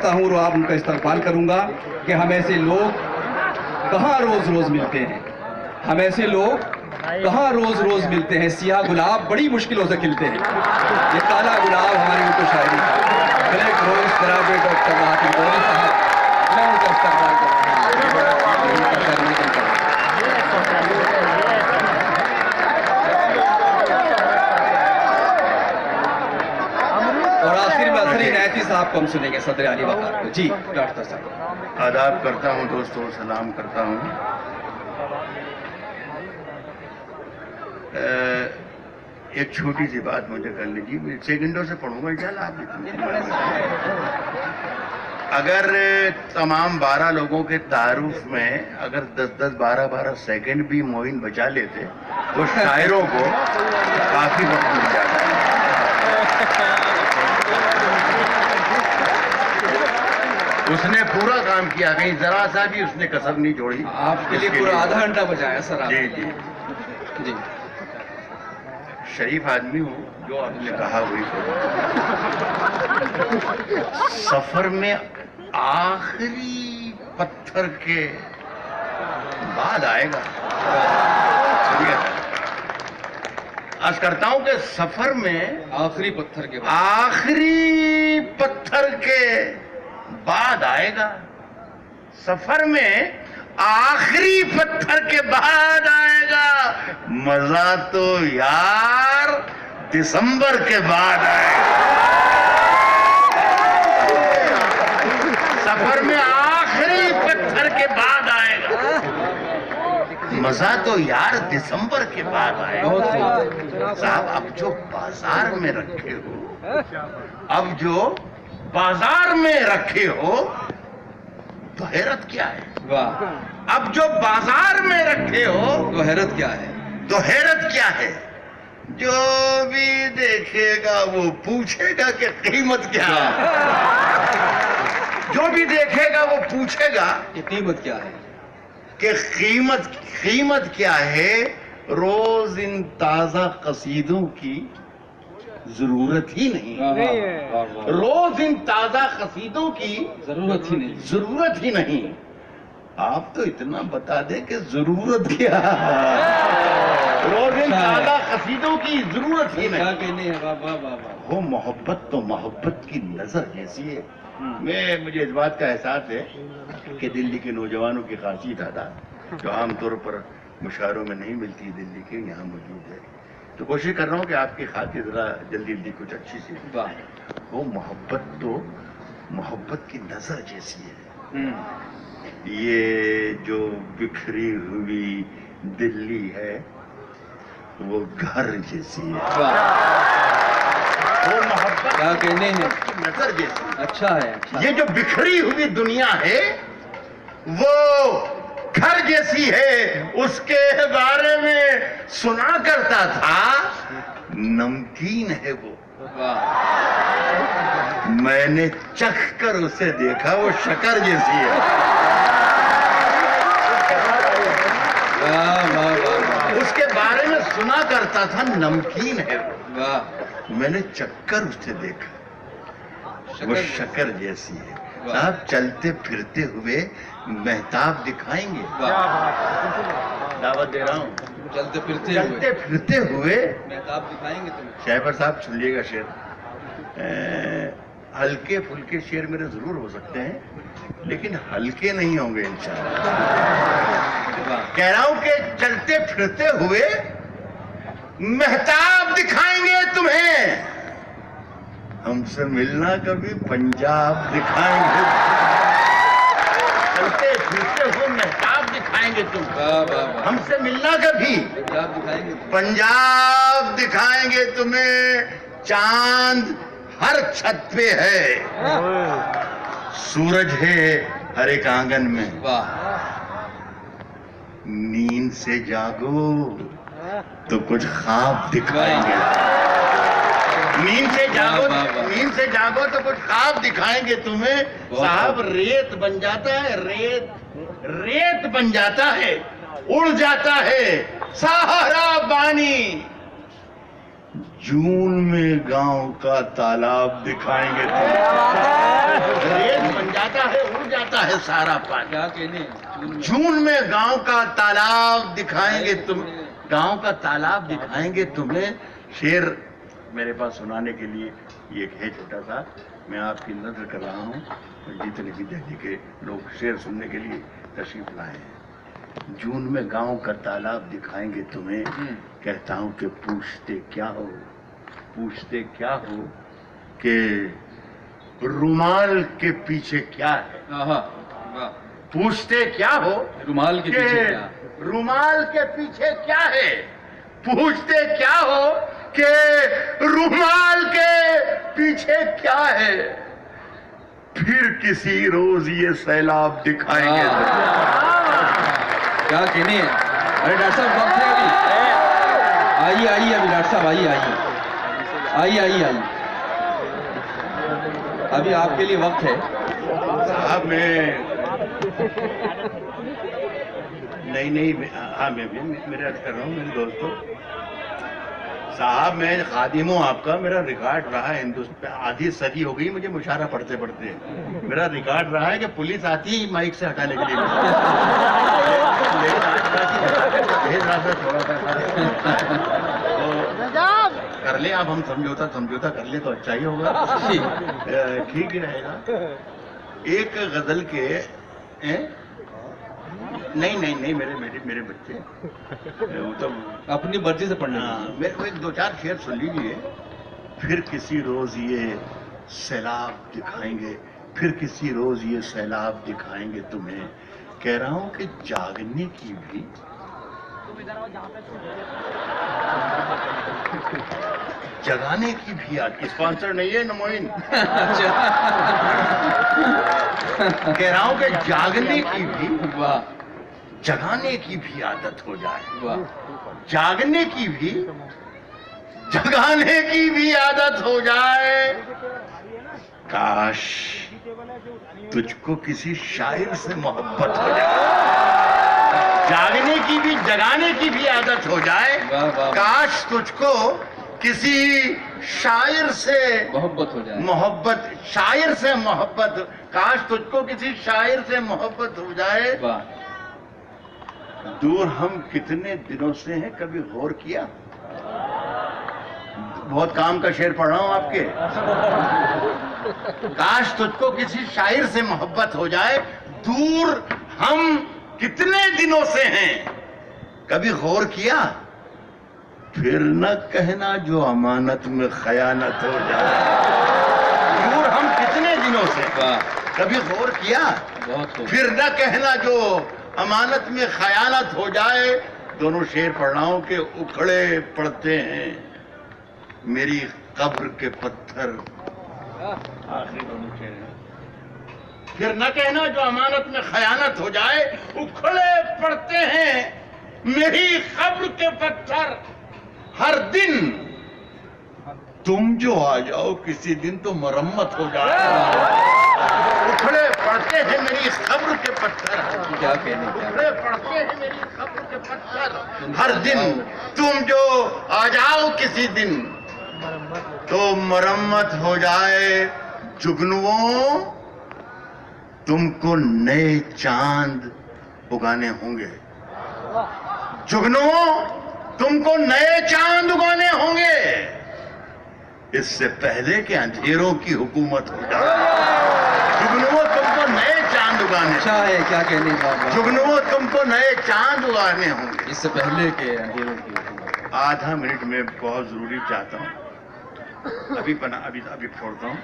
करता हूँ और आप उनका इस्तकबाल करूंगा कि हम ऐसे लोग कहाँ रोज रोज मिलते हैं, हम ऐसे लोग कहाँ रोज रोज मिलते हैं। सियाह गुलाब बड़ी मुश्किलों से खिलते हैं, ये काला गुलाब हमारी उनको शायरी रोज जनाब डॉक्टर हातिम गोरी साहब, मैं उनका इस्तकबाल और आखिर में असरी नैती साहब को हम सुनेंगे, सदर अली वकार को। जी डॉक्टर साहब। आदाब करता हूँ दोस्तों, सलाम करता हूँ। एक छोटी सी बात मुझे कर लीजिए, सेकंडों से पढ़ूंगा इंशाल्लाह। अगर तमाम 12 लोगों के तारुफ में अगर 10-10, 12-12 सेकंड भी मोइन बचा लेते तो शायरों को काफी वक्त मिल जाता है। उसने पूरा काम किया, कहीं जरा सा भी उसने कसर नहीं छोड़ी। आपके लिए पूरा आधा घंटा बचाया सर। जी जी जी, शरीफ आदमी हूँ, जो आपने कहा वही सफर में आखिरी पत्थर के बाद आएगा। आज करता हूं कि सफर में आखिरी पत्थर के बाद, आखिरी पत्थर के बाद आएगा। सफर में आखिरी पत्थर के बाद आएगा। मजा तो यार दिसंबर के बाद आएगा। सफर में आखिरी पत्थर के बाद आएगा। मजा तो यार दिसंबर के बाद आएगा। साहब अब जो बाजार में रखे हो, अब जो बाजार में रखे हो तो हैरत क्या है। वाह, अब जो बाजार में रखे हो तो हैरत क्या है, तो हैरत क्या है। जो भी देखेगा वो पूछेगा कि कीमत क्या है। जो भी देखेगा वो पूछेगा कि कीमत क्या है, कि कीमत क्या है। रोज इन ताजा कसीदों की जरूरत ही नहीं। रोज इन ताजा कसीदों की जरूरत ही नहीं। आप तो इतना बता दें कि जरूरत क्या है। रोज इन ताजा कसीदों की जरूरत ही नहीं। वो मोहब्बत तो मोहब्बत की नजर जैसी है। मुझे इस बात का एहसास है कि दिल्ली के नौजवानों की खासियत था जो आमतौर पर मुशायरों में नहीं मिलती, दिल्ली के यहाँ मौजूद है। तो कोशिश कर रहा हूँ कि आपकी खातिर जरा जल्दी जल्दी कुछ अच्छी सी। वो मोहब्बत तो मोहब्बत की नजर जैसी है। ये जो बिखरी हुई दिल्ली है वो घर जैसी है। वो मोहब्बत क्या कहने हैं, की नजर जैसी। अच्छा है, अच्छा। ये जो बिखरी हुई दुनिया है वो घर जैसी है। उसके बारे में सुना करता था, नमकीन है वो। मैंने चख कर उसे देखा, वो शक्कर जैसी है। उसके बारे में सुना करता था, नमकीन है वो। मैंने चक्कर उसे देखा, वो शक्कर जैसी है। साहब चलते फिरते हुए मेहताब दिखाएंगे। दावत दे रहा हूँ, चलते फिरते हुए मेहताब दिखाएंगे तुम्हें। शहबर साहब सुनिएगा शेर। हल्के फुल्के शेर मेरे जरूर हो सकते हैं लेकिन हल्के नहीं होंगे इंशाअल्लाह। कह रहा हूं कि चलते फिरते हुए मेहताब दिखाएंगे तुम्हें। हमसे मिलना कभी पंजाब दिखाएंगे। चलते फिरते हुए मेहताब दिखाएंगे तुम। हमसे मिलना कभी पंजाब दिखाएंगे तुम्हें। चांद हर छत पे है, सूरज है हर एक आंगन में। नींद से जागो तो कुछ ख्वाब दिखाएंगे। नींद से जागो तो कुछ ख्वाब दिखाएंगे तुम्हें। साहब रेत बन जाता है, रेत बन जाता है, उड़ जाता है सहारा पानी। जून में गांव का तालाब दिखाएंगे तुम्हें। रेत बन जाता है, उड़ जाता है सारा पानी। क्या कहने, जून में गांव का तालाब दिखाएंगे तुम, गांव का तालाब दिखाएंगे तुम्हें। शेर मेरे पास सुनाने के लिए ये एक है छोटा सा, मैं आपकी नजर कर रहा हूँ। जितने भी दिल्ली के लोग शेर सुनने के लिए तशरीफ लाए हैं। जून में गांव का तालाब दिखाएंगे तुम्हें, कहता हूँ कि पूछते क्या हो, पूछते क्या हो कि रुमाल के पीछे क्या है। पूछते क्या हो, रुमाल के पीछे क्या? रुमाल के पीछे क्या है। पूछते क्या हो कि रुमाल के पीछे क्या है। फिर किसी रोज ये सैलाब दिखाएंगे। क्या कहने। अरे डॉक्टर साहब वक्त है अभी, आइए आइए अभी डॉक्टर साहब, आइए आइए आइए आइए आइए, अभी आपके लिए वक्त है। साहब मैं नहीं हाँ मैं अर्ज कर रहा हूँ मेरे दोस्तों। साहब मैं खादिम हूँ आपका, मेरा रिकॉर्ड रहा है हिंदुस्तान, आधी सदी हो गई मुझे मुशायरा पढ़ते पढ़ते। मेरा रिकॉर्ड रहा है कि पुलिस आती है माइक से हटाने के लिए। कर ले आप, हम समझौता कर ले तो अच्छा ही होगा, ठीक ही रहेगा। एक गजल के नहीं मेरे बच्चे वो तो अपनी मर्जी से पढ़ना। मेरे को एक दो चार शेर सुन लीजिए। फिर किसी रोज ये सैलाब दिखाएंगे, फिर किसी रोज ये सैलाब दिखाएंगे तुम्हें। कह रहा हूं कि जागने की भी जगाने की भी आदत। स्पॉन्सर नहीं है नमोइन। कह रहा हूं कि जागने की भी, जगाने की भी आदत हो जाए। जागने की भी, जगाने की भी आदत हो जाए। काश तुझको किसी शायर से मोहब्बत हो जाए। जागने की भी, जगाने की भी आदत हो जाए। काश तुझको किसी शायर से मोहब्बत हो जाए। मोहब्बत, शायर से मोहब्बत, काश तुझको किसी शायर से मोहब्बत हो जाए। दूर हम कितने दिनों से हैं, कभी गौर किया। बहुत काम का शेर पढ़ रहा हूं आपके। काश तुझको किसी शायर से मोहब्बत हो जाए। दूर हम कितने दिनों से हैं, कभी गौर किया। फिर न कहना जो अमानत में खयानत हो जाए। दूर हम कितने दिनों से, कभी गौर किया। फिर न कहना जो अमानत में खयानत हो जाए। दोनों शेर पढ़ रहा हूं कि उखड़े पड़ते हैं मेरी कब्र के पत्थर। आखिरी दोनों शेर हैं। फिर न कहना जो अमानत में खयानत हो जाए। उखड़े पड़ते हैं मेरी कब्र के पत्थर। हर दिन तुम जो आ जाओ किसी दिन तो मरम्मत हो जाए। उखड़े पड़ते हैं मेरी कब्र के पत्थर। क्या कहने, उखड़े पड़ते हैं मेरी कब्र के पत्थर। हर दिन तुम जो आ जाओ किसी दिन तो मरम्मत हो जाए। जुगनुओं तुमको नए चांद उगाने होंगे। जुगनुओं तुमको नए चांद उगाने होंगे। इससे पहले कि अंधेरों की हुकूमत हो जाए। जुगनुओं तुमको नए चांद उगाने, अच्छा है क्या कहने का। जुगनुओं तुमको नए चांद उगाने होंगे। इससे पहले के अंधेरों की। आधा मिनट में बहुत जरूरी चाहता हूँ, अभी छोड़ता हूँ।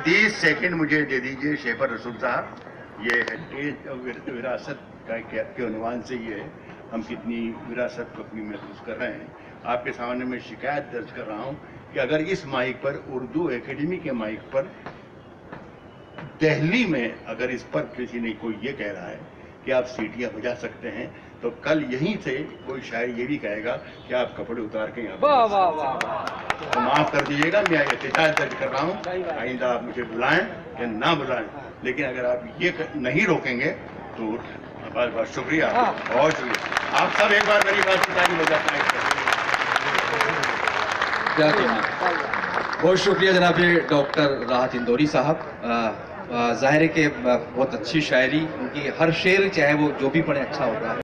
30 सेकंड मुझे दे दीजिए शेफर रसूल साहब। ये है विरासत के उन्वान से ये है, हम कितनी विरासत को अपनी महसूस कर रहे हैं। आपके सामने मैं शिकायत दर्ज कर रहा हूं कि अगर इस माइक पर, उर्दू एकेडमी के माइक पर, दिल्ली में अगर इस पर किसी ने कोई ये कह रहा है कि आप सीटियां बजा सकते हैं, तो कल यहीं से कोई शायर ये भी कहेगा कि आप कपड़े उतार के यहाँ तो माफ कर दीजिएगा, मैं ये शिकायत दर्ज कर रहा हूँ। आइंदा आप मुझे बुलाएं या ना बुलाएं, लेकिन अगर आप ये नहीं रोकेंगे तो बहुत बहुत शुक्रिया, बहुत शुक्रिया। आप सब एक बार मेरी बात की तारीफ हो जाता है। क्या कहना। बहुत शुक्रिया जनाब डॉक्टर राहत इंदौरी साहब। जाहिर है कि बहुत अच्छी शायरी, उनकी हर शेर चाहे वो जो भी पढ़े अच्छा होता है।